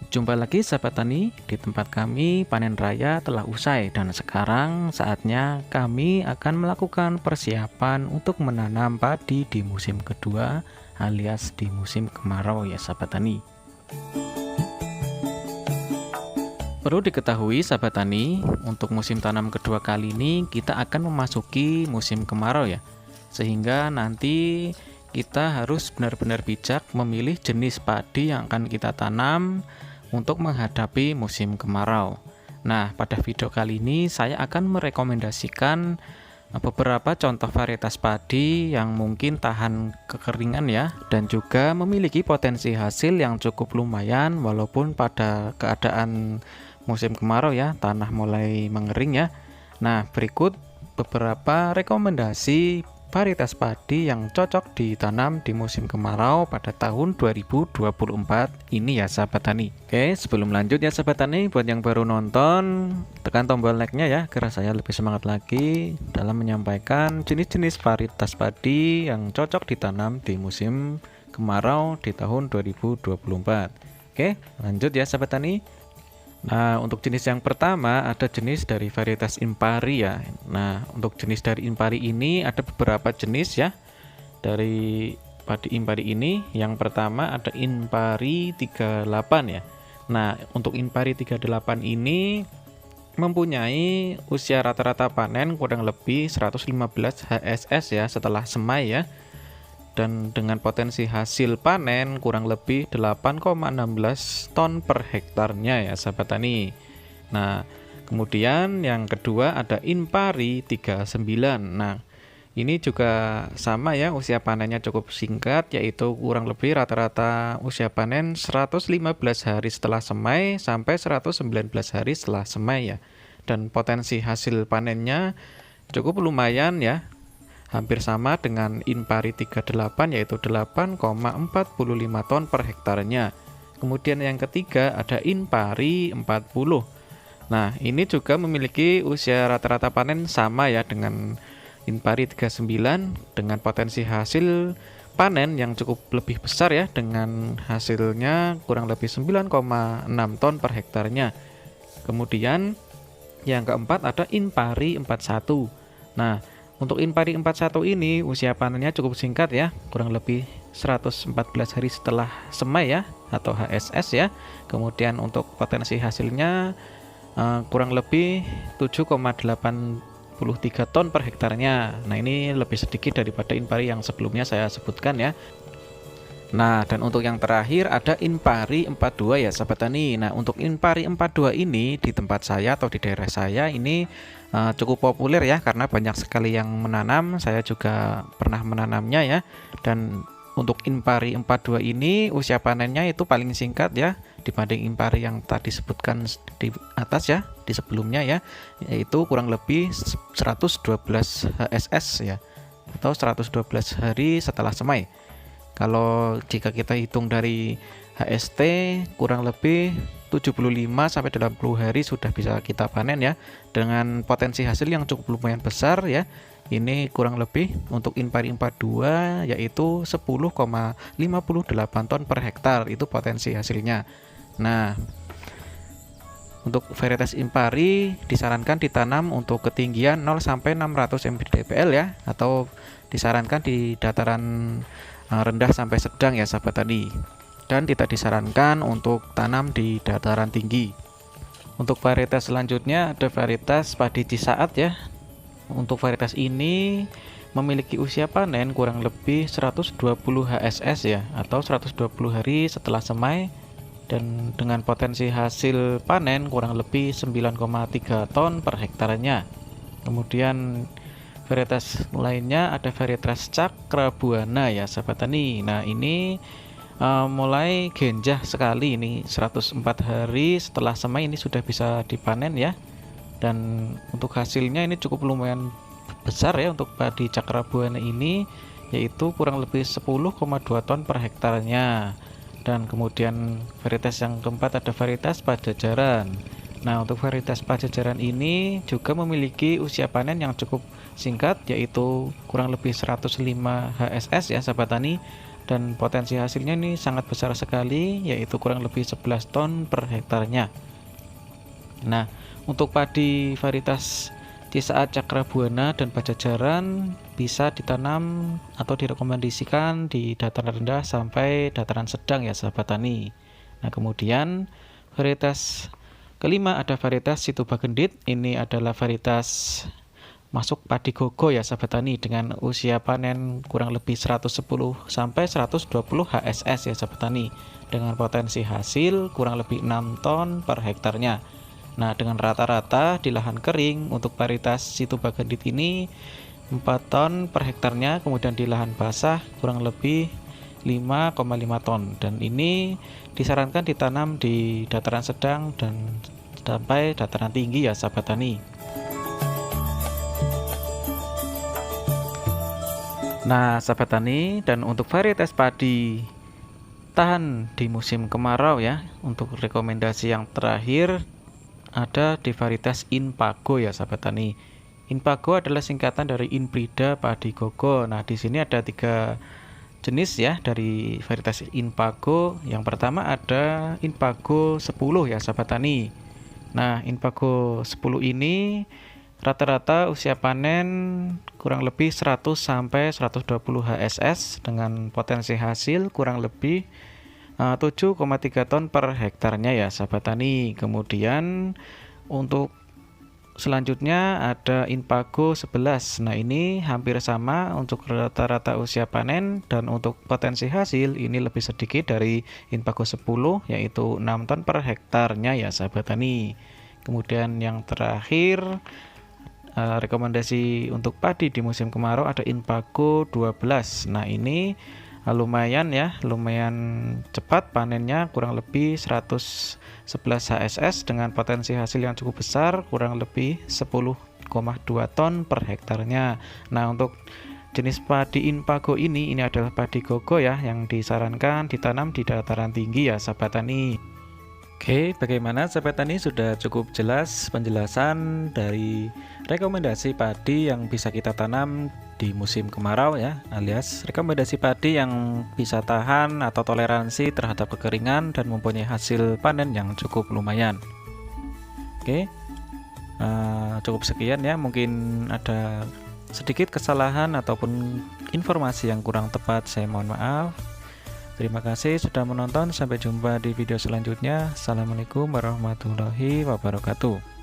Jumpa lagi sahabat tani, di tempat kami panen raya telah usai dan sekarang saatnya kami akan melakukan persiapan untuk menanam padi di musim kedua alias di musim kemarau ya sahabat tani. Perlu diketahui sahabat tani, untuk musim tanam kedua kali ini kita akan memasuki musim kemarau ya. Sehingga nanti kita harus benar-benar bijak memilih jenis padi yang akan kita tanam untuk menghadapi musim kemarau. Nah, pada video kali ini saya akan merekomendasikan beberapa contoh varietas padi yang mungkin tahan kekeringan ya, dan juga memiliki potensi hasil yang cukup lumayan walaupun pada keadaan musim kemarau ya, tanah mulai mengering ya. Nah, berikut beberapa rekomendasi varietas padi yang cocok ditanam di musim kemarau pada tahun 2024 ini ya sahabat tani. Oke, sebelum lanjut ya sahabat tani, buat yang baru nonton, tekan tombol like-nya ya, agar saya lebih semangat lagi dalam menyampaikan jenis-jenis varietas padi yang cocok ditanam di musim kemarau di tahun 2024. Oke, lanjut ya sahabat tani. Nah, untuk jenis yang pertama ada jenis dari varietas Impari ya. Nah, untuk jenis dari Impari ini ada beberapa jenis ya. Dari padi Impari ini, yang pertama ada Impari 38 ya. Nah, untuk Impari 38 ini mempunyai usia rata-rata panen kurang lebih 115 HSS ya setelah semai ya. Dan dengan potensi hasil panen kurang lebih 8,16 ton per hektarnya ya sahabat tani. Nah, kemudian yang kedua ada Impari 39. Nah, ini juga sama ya, usia panennya cukup singkat, yaitu kurang lebih rata-rata usia panen 115 hari setelah semai sampai 119 hari setelah semai ya. Dan potensi hasil panennya cukup lumayan ya, hampir sama dengan Impari 38 yaitu 8,45 ton per hektarnya. Kemudian yang ketiga ada Impari 40. Nah, ini juga memiliki usia rata-rata panen sama ya dengan Impari 39 dengan potensi hasil panen yang cukup lebih besar ya, dengan hasilnya kurang lebih 9,6 ton per hektarnya. Kemudian yang keempat ada Impari 41. Nah, untuk Impari 41 ini usia panennya cukup singkat ya, kurang lebih 114 hari setelah semai ya, atau HSS ya. Kemudian untuk potensi hasilnya kurang lebih 7,83 ton per hektarnya. Nah, ini lebih sedikit daripada Impari yang sebelumnya saya sebutkan ya. Nah, dan untuk yang terakhir ada Impari 42 ya sahabat tani. Nah, untuk Impari 42 ini di tempat saya atau di daerah saya ini cukup populer ya, karena banyak sekali yang menanam. Saya juga pernah menanamnya ya. Dan untuk Impari 42 ini usia panennya itu paling singkat ya dibanding Impari yang tadi sebutkan di atas ya, di sebelumnya ya, yaitu kurang lebih 112 HSS ya, atau 112 hari setelah semai. Kalau jika kita hitung dari HST kurang lebih 75 sampai 80 hari sudah bisa kita panen ya, dengan potensi hasil yang cukup lumayan besar ya. Ini kurang lebih untuk Impari 42 yaitu 10,58 ton per hektar, itu potensi hasilnya. Nah, untuk varietas Impari disarankan ditanam untuk ketinggian 0 sampai 600 mdpl ya, atau disarankan di dataran rendah sampai sedang ya sahabat tani, dan tidak disarankan untuk tanam di dataran tinggi. Untuk varietas selanjutnya ada varietas padi Cisaat ya. Untuk varietas ini memiliki usia panen kurang lebih 120 HSS ya, atau 120 hari setelah semai, dan dengan potensi hasil panen kurang lebih 9,3 ton per hektarnya. Kemudian varietas lainnya ada varietas Cakrabuana ya sahabat tani. Nah, ini mulai genjah sekali, ini 104 hari setelah semai ini sudah bisa dipanen ya. Dan untuk hasilnya ini cukup lumayan besar ya untuk padi Cakrabuana ini, yaitu kurang lebih 10,2 ton per hektarnya. Dan kemudian varietas yang keempat ada varietas Pajajaran. Nah, untuk varietas Pajajaran ini juga memiliki usia panen yang cukup singkat, yaitu kurang lebih 105 HSS ya sahabat tani, dan potensi hasilnya ini sangat besar sekali, yaitu kurang lebih 11 ton per hektarnya. Nah, untuk padi varietas Cisaat, Cakrabuana, dan Pajajaran bisa ditanam atau direkomendasikan di dataran rendah sampai dataran sedang ya sahabat tani. Nah, kemudian varietas kelima ada varietas Situbagendit. Ini adalah varietas masuk padi gogo ya sahabat tani, dengan usia panen kurang lebih 110 sampai 120 HSS ya sahabat tani, dengan potensi hasil kurang lebih 6 ton per hektarnya. Nah, dengan rata-rata di lahan kering untuk varietas Situbagendit ini 4 ton per hektarnya, kemudian di lahan basah kurang lebih 5,5 ton, dan ini disarankan ditanam di dataran sedang dan sampai dataran tinggi ya sahabat tani. Nah, sahabat tani, dan untuk varietas padi tahan di musim kemarau ya, untuk rekomendasi yang terakhir ada di varietas Inpago ya sahabat tani. Inpago adalah singkatan dari Inbrida Padi Gogo. Nah, di sini ada 3 jenis ya dari varietas Inpago. Yang pertama ada Inpago 10 ya sahabat tani. Nah, Inpago 10 ini rata-rata usia panen kurang lebih 100 sampai 120 HSS dengan potensi hasil kurang lebih 7,3 ton per hektarnya ya sahabat tani. Kemudian untuk selanjutnya ada Inpago 11. Nah, ini hampir sama untuk rata-rata usia panen, dan untuk potensi hasil ini lebih sedikit dari Inpago 10, yaitu 6 ton per hektarnya ya sahabat tani. Kemudian yang terakhir rekomendasi untuk padi di musim kemarau ada Inpago 12. Nah, ini lumayan ya, lumayan cepat panennya, kurang lebih 111 HSS dengan potensi hasil yang cukup besar, kurang lebih 10,2 ton per hektarnya. Nah, untuk jenis padi Inpago ini adalah padi gogo ya, yang disarankan ditanam di dataran tinggi ya sahabat tani. Oke, bagaimana sahabat tani? Sudah cukup jelas penjelasan dari rekomendasi padi yang bisa kita tanam di musim kemarau ya, alias rekomendasi padi yang bisa tahan atau toleransi terhadap kekeringan dan mempunyai hasil panen yang cukup lumayan. Oke, cukup sekian ya, mungkin ada sedikit kesalahan ataupun informasi yang kurang tepat, saya mohon maaf. Terima kasih sudah menonton, sampai jumpa di video selanjutnya. Assalamualaikum warahmatullahi wabarakatuh.